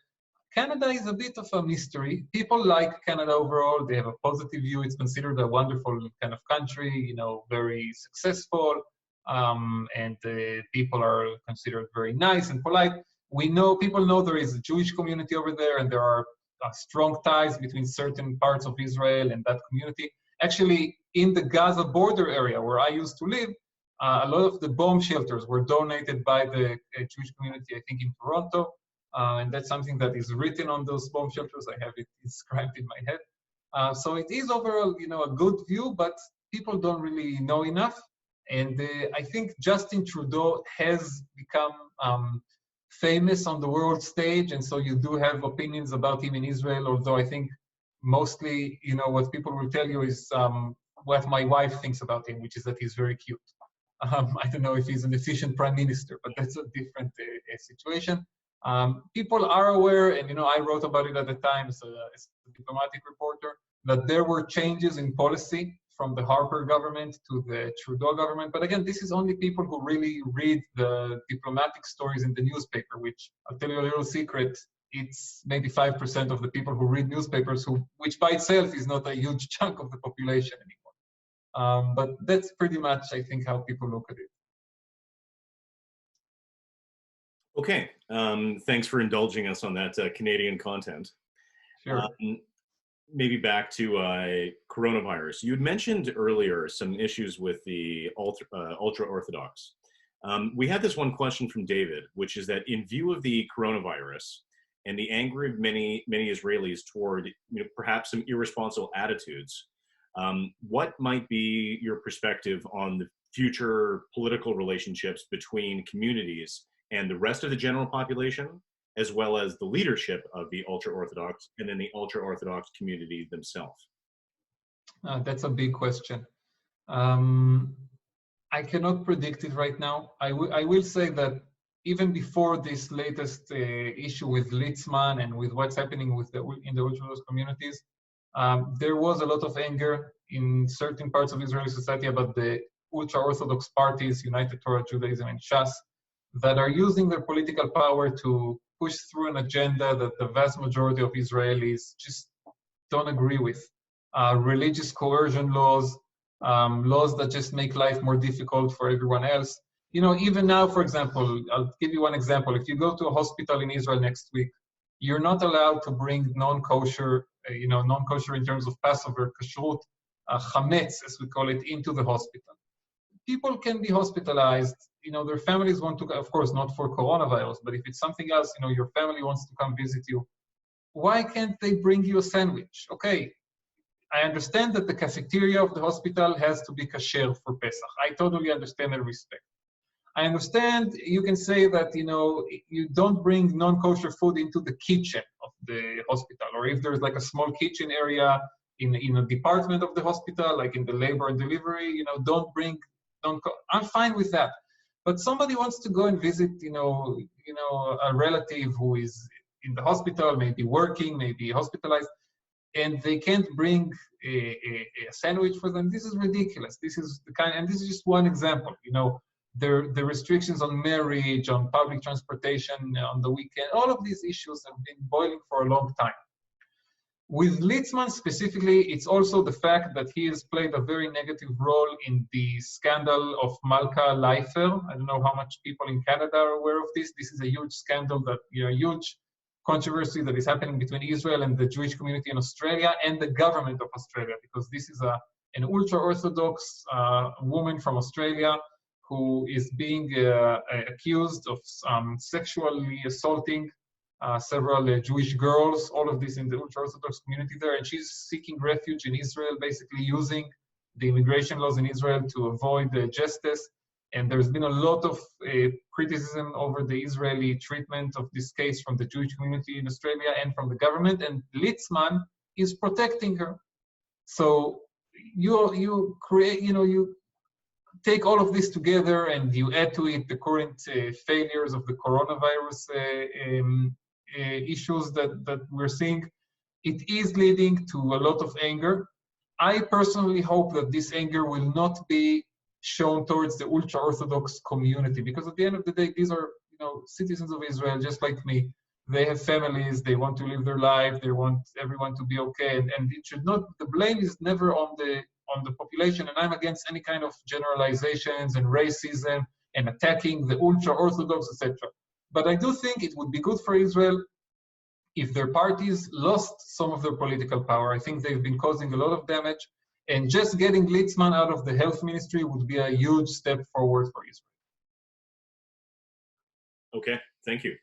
Speaker 2: Canada is a bit of a mystery. People like Canada overall. They have a positive view. It's considered a wonderful kind of country, very successful, and people are considered very nice and polite. People know there is a Jewish community over there, and there are strong ties between certain parts of Israel and that community. Actually, in the Gaza border area where I used to live, a lot of the bomb shelters were donated by the Jewish community, I think in Toronto, and that's something that is written on those bomb shelters. I have it inscribed in my head. So it is overall, a good view, but people don't really know enough. And I think Justin Trudeau has become famous on the world stage, and so you do have opinions about him in Israel, although I think mostly, what people will tell you is what my wife thinks about him, which is that he's very cute. I don't know if he's an efficient prime minister, but that's a different situation. People are aware, and I wrote about it at the time as a diplomatic reporter, that there were changes in policy from the Harper government to the Trudeau government. But again, this is only people who really read the diplomatic stories in the newspaper, which I'll tell you a little secret, it's maybe 5% of the people who read newspapers, which by itself is not a huge chunk of the population anymore. But that's pretty much, I think, how people look at it.
Speaker 1: Okay, thanks for indulging us on that Canadian content.
Speaker 2: Sure.
Speaker 1: Maybe back to coronavirus. You had mentioned earlier some issues with the ultra-Orthodox. We had this one question from David, which is that in view of the coronavirus and the anger of many Israelis toward perhaps some irresponsible attitudes, what might be your perspective on the future political relationships between communities and the rest of the general population, as well as the leadership of the ultra-Orthodox and then the ultra-Orthodox community themselves?
Speaker 2: That's a big question. I cannot predict it right now. I will say that even before this latest issue with Litzman and with what's happening in the Orthodox communities, there was a lot of anger in certain parts of Israeli society about the ultra-Orthodox parties, United Torah, Judaism, and Shas, that are using their political power to push through an agenda that the vast majority of Israelis just don't agree with. Religious coercion laws, laws that just make life more difficult for everyone else. Even now, for example, I'll give you one example. If you go to a hospital in Israel next week, you're not allowed to bring non-kosher, non-kosher in terms of Passover, kashrut, chametz, as we call it, into the hospital. People can be hospitalized. Their families want to, of course, not for coronavirus, but if it's something else, your family wants to come visit you. Why can't they bring you a sandwich? Okay, I understand that the cafeteria of the hospital has to be kasher for Pesach. I totally understand and respect. I understand you can say that, you don't bring non-kosher food into the kitchen of the hospital, or if there's like a small kitchen area in a department of the hospital, like in the labor and delivery, don't bring I'm fine with that. But somebody wants to go and visit, a relative who is in the hospital, maybe working, maybe hospitalized, and they can't bring a sandwich for them. This is ridiculous. This is just one example. The restrictions on marriage, on public transportation, on the weekend, all of these issues have been boiling for a long time. With Litzman specifically, it's also the fact that he has played a very negative role in the scandal of Malka Leifer. I don't know how much people in Canada are aware of this. This is a huge scandal, that a huge controversy that is happening between Israel and the Jewish community in Australia and the government of Australia, because this is an ultra-Orthodox woman from Australia who is being accused of sexually assaulting several Jewish girls, all of this in the ultra-Orthodox community there, and she's seeking refuge in Israel, basically using the immigration laws in Israel to avoid justice. And there's been a lot of criticism over the Israeli treatment of this case from the Jewish community in Australia and from the government, and Litzman is protecting her. So you create, you take all of this together and you add to it the current failures of the coronavirus issues that we're seeing. It is leading to a lot of anger. I personally hope that this anger will not be shown towards the ultra-Orthodox community, because at the end of the day, these are, citizens of Israel just like me. They have families, they want to live their life, they want everyone to be okay, and it should not, the blame is never on the population, and I'm against any kind of generalizations and racism and attacking the ultra-Orthodox, etc. But I do think it would be good for Israel if their parties lost some of their political power. I think they've been causing a lot of damage, and just getting Litzman out of the health ministry would be a huge step forward for Israel.
Speaker 1: Okay, thank you.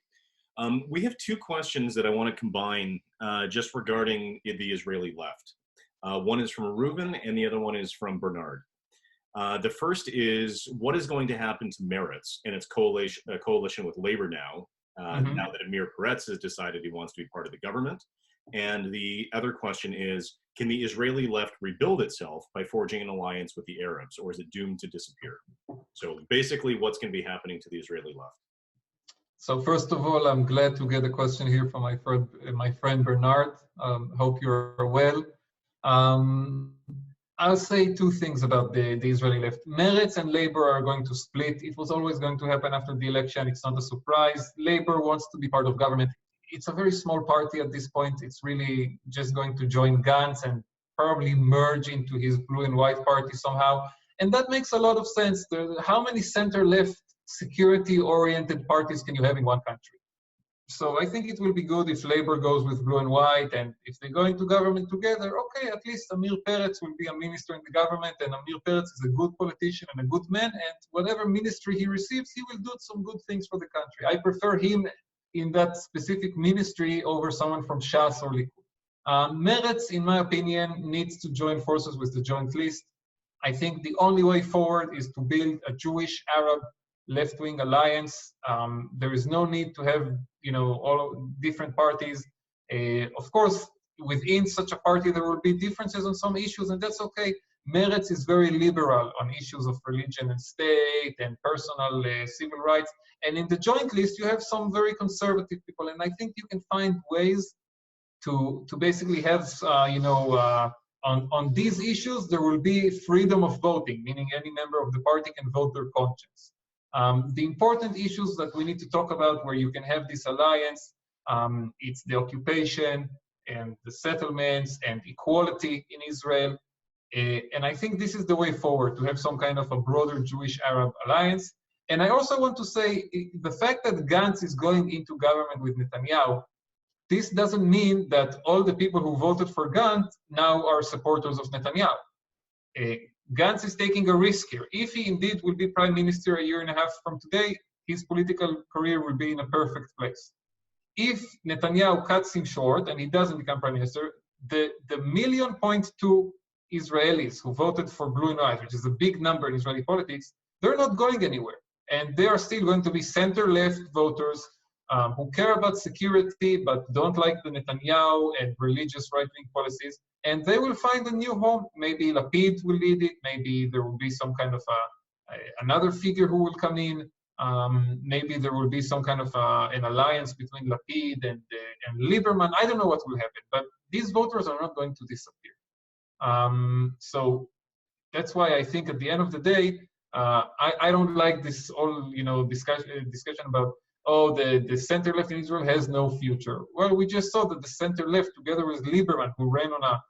Speaker 1: We have two questions that I want to combine just regarding the Israeli left. One is from Reuven, and the other one is from Bernard. The first is, what is going to happen to Meretz and its coalition with Labor now, now that Amir Peretz has decided he wants to be part of the government? And the other question is, can the Israeli left rebuild itself by forging an alliance with the Arabs, or is it doomed to disappear? So basically, what's going to be happening to the Israeli left?
Speaker 2: So first of all, I'm glad to get a question here from my friend Bernard. Hope you're well. I'll say two things about the Israeli left. Meretz and Labor are going to split. It was always going to happen after the election. It's not a surprise. Labor wants to be part of government. It's a very small party at this point. It's really just going to join Gantz and probably merge into his blue and white party somehow. And that makes a lot of sense. How many center-left security-oriented parties can you have in one country? So I think it will be good if Labor goes with blue and white, and if they go into government together, okay, at least Amir Peretz will be a minister in the government, and Amir Peretz is a good politician and a good man, and whatever ministry he receives, he will do some good things for the country. I prefer him in that specific ministry over someone from Shas or Likud. Meretz, in my opinion, needs to join forces with the Joint List. I think the only way forward is to build a Jewish-Arab left-wing alliance. There is no need to have, all different parties. Of course, within such a party, there will be differences on some issues, and that's okay. Meretz is very liberal on issues of religion and state and personal civil rights. And in the Joint List, you have some very conservative people, and I think you can find ways to basically have, on these issues, there will be freedom of voting, meaning any member of the party can vote their conscience. The important issues that we need to talk about where you can have this alliance, it's the occupation and the settlements and equality in Israel. And I think this is the way forward, to have some kind of a broader Jewish-Arab alliance. And I also want to say, the fact that Gantz is going into government with Netanyahu, this doesn't mean that all the people who voted for Gantz now are supporters of Netanyahu. Gantz is taking a risk here. If he indeed will be prime minister a year and a half from today, his political career will be in a perfect place. If Netanyahu cuts him short and he doesn't become prime minister, the 1.2 million Israelis who voted for blue and white, which is a big number in Israeli politics, they're not going anywhere. And they are still going to be center-left voters who care about security but don't like the Netanyahu and religious right-wing policies. And they will find a new home. Maybe Lapid will lead it. Maybe there will be some kind of another figure who will come in. Maybe there will be some kind of an alliance between Lapid and Lieberman. I don't know what will happen, but these voters are not going to disappear. So that's why I think at the end of the day, I don't like this all discussion about, oh, the center left in Israel has no future. Well, we just saw that the center left, together with Lieberman, who ran on a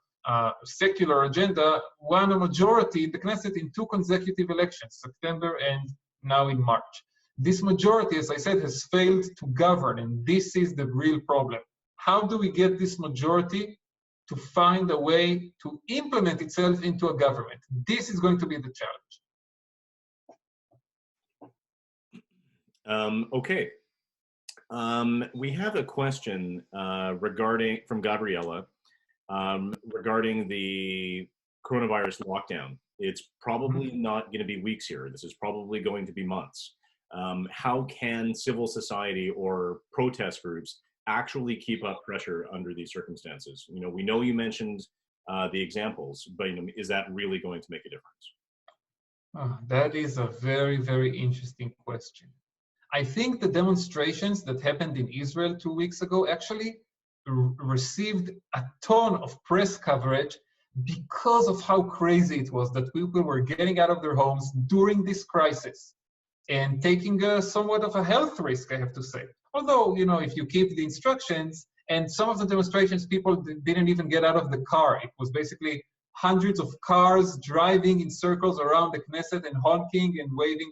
Speaker 2: secular agenda, won a majority in the Knesset in 2 consecutive elections, September and now in March. This majority, as I said, has failed to govern, and this is the real problem. How do we get this majority to find a way to implement itself into a government? This is going to be the challenge.
Speaker 1: Okay. We have a question from Gabriella regarding the coronavirus lockdown. It's probably not going to be weeks here. This is probably going to be months. How can civil society or protest groups actually keep up pressure under these circumstances? We know you mentioned the examples, but is that really going to make a difference?
Speaker 2: That is a very, very interesting question. I think the demonstrations that happened in Israel 2 weeks ago actually received a ton of press coverage because of how crazy it was that people were getting out of their homes during this crisis and taking somewhat of a health risk, I have to say. Although, you know, if you keep the instructions, and some of the demonstrations, people didn't even get out of the car. It was basically hundreds of cars driving in circles around the Knesset and honking and waving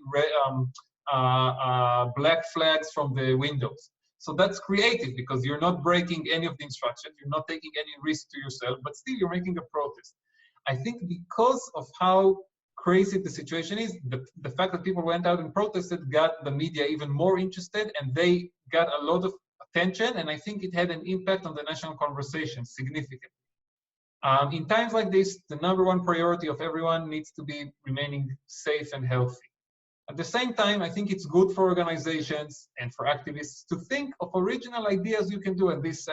Speaker 2: black flags from the windows. So that's creative because you're not breaking any of the instructions, you're not taking any risk to yourself, but still you're making a protest. I think because of how crazy the situation is, the fact that people went out and protested got the media even more interested, and they got a lot of attention, and I think it had an impact on the national conversation significantly. In times like this, the number one priority of everyone needs to be remaining safe and healthy. At the same time, I think it's good for organizations and for activists to think of original ideas you can do. And this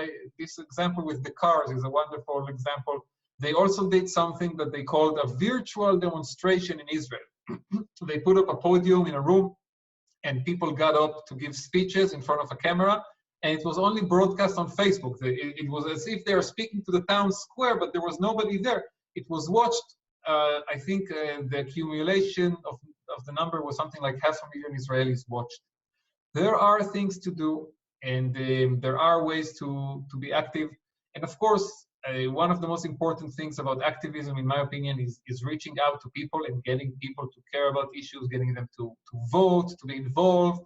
Speaker 2: example with the cars is a wonderful example. They also did something that they called a virtual demonstration in Israel. They put up a podium in a room and people got up to give speeches in front of a camera. And it was only broadcast on Facebook. It was as if they are speaking to the town square, but there was nobody there. It was watched. I think the accumulation of the number was something like 500,000 Israelis watched. There are things to do, and there are ways to be active. And of course, one of the most important things about activism, in my opinion, is reaching out to people and getting people to care about issues, getting them to vote, to be involved.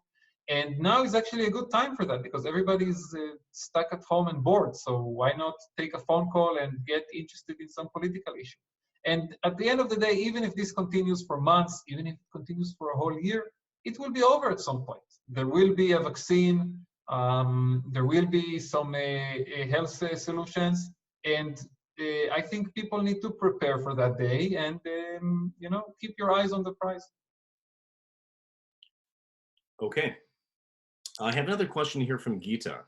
Speaker 2: And now is actually a good time for that because everybody's stuck at home and bored. So why not take a phone call and get interested in some political issue? And at the end of the day, even if this continues for months, even if it continues for a whole year, it will be over at some point. There will be a vaccine. There will be some health solutions. And I think people need to prepare for that day and, you know, keep your eyes on the prize.
Speaker 1: Okay. I have another question here from Gita.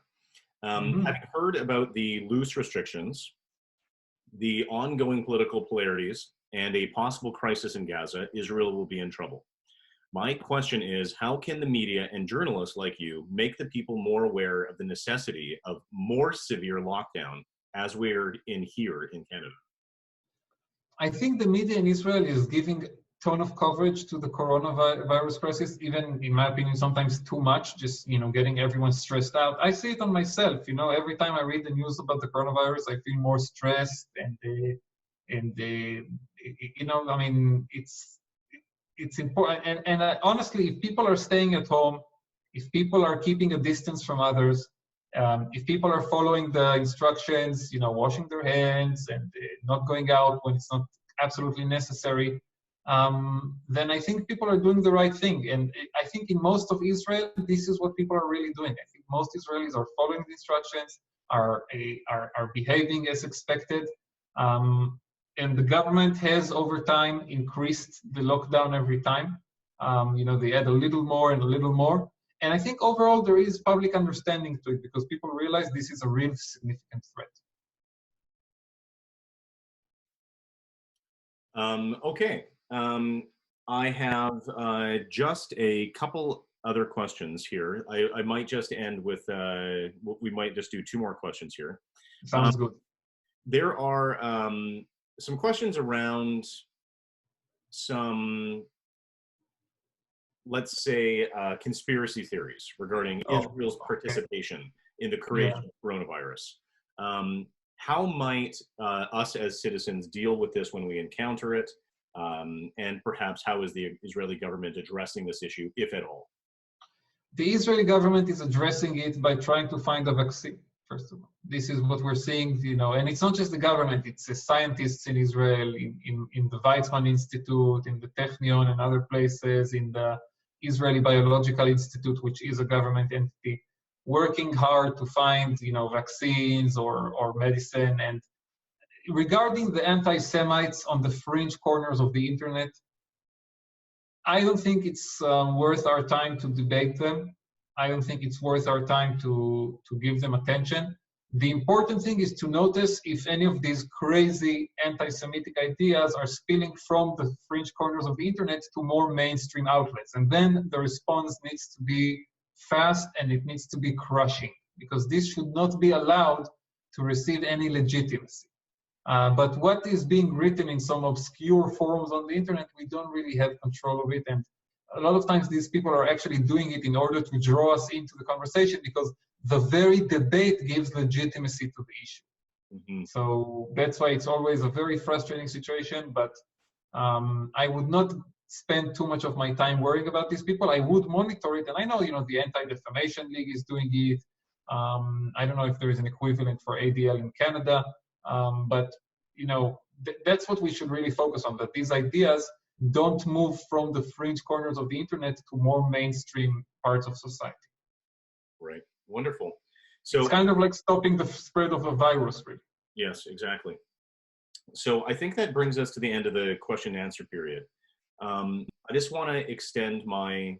Speaker 1: Having heard about the loose restrictions, the ongoing political polarities, and a possible crisis in Gaza, Israel will be in trouble. My question is, how can the media and journalists like you make the people more aware of the necessity of more severe lockdown as we're in here in Canada?
Speaker 2: I think the media in Israel is giving ton of coverage to the coronavirus crisis, even in my opinion, sometimes too much, just, you know, getting everyone stressed out. I see it on myself, you know, every time I read the news about the coronavirus, I feel more stressed and you know, I mean, it's important. And honestly, if people are staying at home, if people are keeping a distance from others, if people are following the instructions, you know, washing their hands and not going out when it's not absolutely necessary, then I think people are doing the right thing. And I think in most of Israel, this is what people are really doing. I think most Israelis are following the instructions, are behaving as expected. And the government has over time increased the lockdown every time. You know, they add a little more and a little more. And I think overall there is public understanding to it because people realize this is a real significant threat.
Speaker 1: Okay. I have just a couple other questions here. I might just end with, we might just do two more questions here.
Speaker 2: Sounds good.
Speaker 1: There are some questions around some, let's say, conspiracy theories regarding Israel's participation in the creation of coronavirus. How might us as citizens deal with this when we encounter it? And perhaps how is the Israeli government addressing this issue, if at all?
Speaker 2: The Israeli government is addressing it by trying to find a vaccine, first of all. This is what we're seeing, you know, and it's not just the government, it's the scientists in Israel, in the Weizmann Institute, in the Technion and other places, in the Israeli Biological Institute, which is a government entity, working hard to find, you know, vaccines or medicine. And regarding the anti-Semites on the fringe corners of the internet, I don't think it's worth our time to debate them. I don't think it's worth our time to give them attention. The important thing is to notice if any of these crazy anti-Semitic ideas are spilling from the fringe corners of the internet to more mainstream outlets. And then the response needs to be fast and it needs to be crushing, because this should not be allowed to receive any legitimacy. But what is being written in some obscure forums on the internet, we don't really have control of it. And a lot of times these people are actually doing it in order to draw us into the conversation because the very debate gives legitimacy to the issue. Mm-hmm. So that's why it's always a very frustrating situation, but I would not spend too much of my time worrying about these people. I would monitor it, and I know, the Anti-Defamation League is doing it. I don't know if there is an equivalent for ADL in Canada, but that's what we should really focus on, that these ideas don't move from the fringe corners of the internet to more mainstream parts of society.
Speaker 1: Right. Wonderful. So
Speaker 2: it's kind of like stopping the spread of a virus, really.
Speaker 1: Yes, exactly. So I think that brings us to the end of the question and answer period. I just want to extend my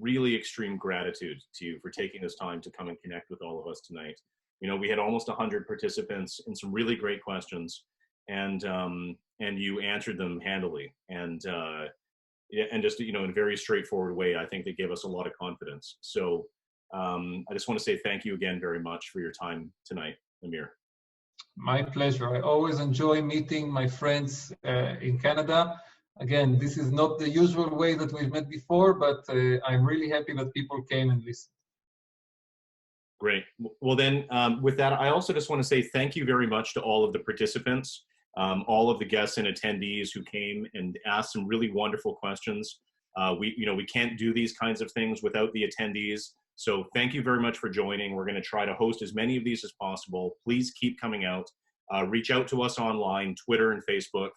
Speaker 1: really extreme gratitude to you for taking this time to come and connect with all of us tonight. We had almost 100 participants and some really great questions, and you answered them handily and just in a very straightforward way. I think they gave us a lot of confidence. So I just want to say thank you again very much for your time tonight, Amir.
Speaker 2: My pleasure. I always enjoy meeting my friends in Canada. Again, this is not the usual way that we've met before, but I'm really happy that people came and listened.
Speaker 1: Great. Well then, with that, I also just want to say thank you very much to all of the participants, all of the guests and attendees who came and asked some really wonderful questions. We can't do these kinds of things without the attendees. So thank you very much for joining. We're going to try to host as many of these as possible. Please keep coming out. Reach out to us online, Twitter and Facebook,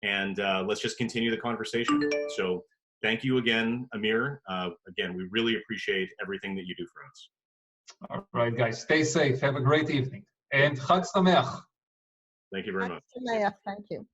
Speaker 1: and let's just continue the conversation. So thank you again, Amir. Again, we really appreciate everything that you do for us.
Speaker 2: All right, guys. Stay safe. Have a great evening. And Chag Sameach.
Speaker 1: Thank you very much.
Speaker 3: Chag Sameach. Thank you.